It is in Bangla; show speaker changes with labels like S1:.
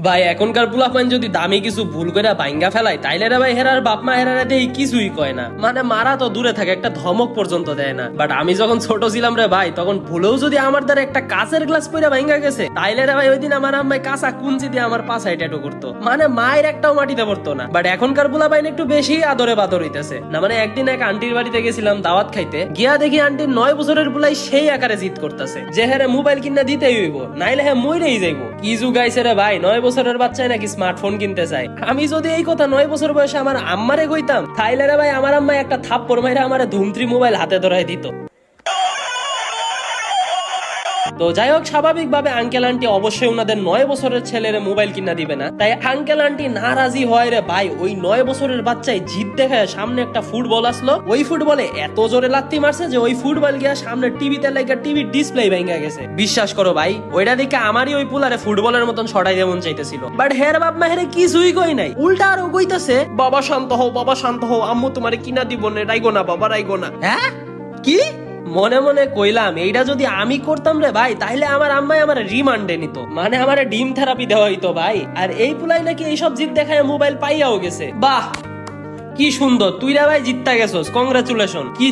S1: ভাই এখনকার পোলাপান যদি দামি কিছু ভুল করে ভাঙ্গা ফেলায় তাইলে রে ভাই হেরার বাপ মা হেরারে দেই কিছুই কয় না, মানে মারা তো দূরে থাকে, একটা ধমক পর্যন্ত দেয় না। বাট আমি যখন ছোট ছিলাম রে ভাই, তখন ভুলেও যদি আমার দ্বারা একটা কাঁচের গ্লাস পইরা ভাঙ্গা গেছে তাইলে রে ভাই ওই দিন আমার আম্মাই কাঁচা কুঞ্চি দিয়ে আমার পাছায় ট্যাটু করতো, মানে মায়ের একটাও মাটিতে পড়তো না। বাট এখনকার পোলাপাইন একটু বেশি আদরে বাদর হইতেছে না। মানে একদিন এক আন্টির বাড়িতে গেছিলাম দাওয়াত খাইতে, গিয়া দেখি আন্টির 9 বছরের পোলাই সেই আকারে জিদ করতেছে যে হ্যাঁ মোবাইল কিনা দিতেই হইব, নাইলে হ্যাঁ মইরেই যাইবো। কি যুগ আইছে রে ভাই, 9 বছরের বাচ্চায় নাকি স্মার্টফোন কিনতে চাই। আমি যদি এই কথা 9 বছর বয়সে আমার আম্মারে কইতাম তাইলে রে ভাই আমার আম্মা একটা থাপ্পড় মাইরা আমারে ধুমত্রি মোবাইল হাতে ধরাই দিত। তো যাই হোক, স্বাভাবিকভাবে আঙ্কেল আন্টি অবশ্যই ওনাদের 9 বছরের ছেলের মোবাইল কিনা দিবে না, তাই আঙ্কেল আন্টি নারাজি হয় রে ভাই। ওই 9 বছরের বাচ্চায় জিদ দেখায় সামনে একটা ফুটবল আসলো, ওই ফুটবলে এত জোরে লাত্তি মারছে যে ওই ফুটবল গিয়া সামনে টিভিতে লাগা টিভির ডিসপ্লে ভেঙে গেছে। বিশ্বাস করো ভাই, ওইটা দেখে আমারই ওই পুলারে ফুটবলের মতন ছড়াই দেমন চাইতেছিল। বাট হের বাপ মা হেরে কিছুই কই নাই, উল্টা আরো কইতাছে বাবা শান্ত হও, বাবা শান্ত হও, আম্মু তোমারে কিনা দিব না, রাইগো না বাবা, রাইগো না। হ্যাঁ কি মনে মনে কইলাম, এইটা যদি আমি করতাম রে ভাই তাহলে আমার আম্মাই আমার রিমান্ডে নিত, মানে আমার ডিম থেরাপি দেওয়া হইতো ভাই। আর এই পুলাই নাকি এইসব জিদ দেখায় মোবাইল পাইয়াও গেছে। বাহ কি সুন্দর, তুই রে ভাই জিততা গেছস, কংগ্রাচুলেশন। কি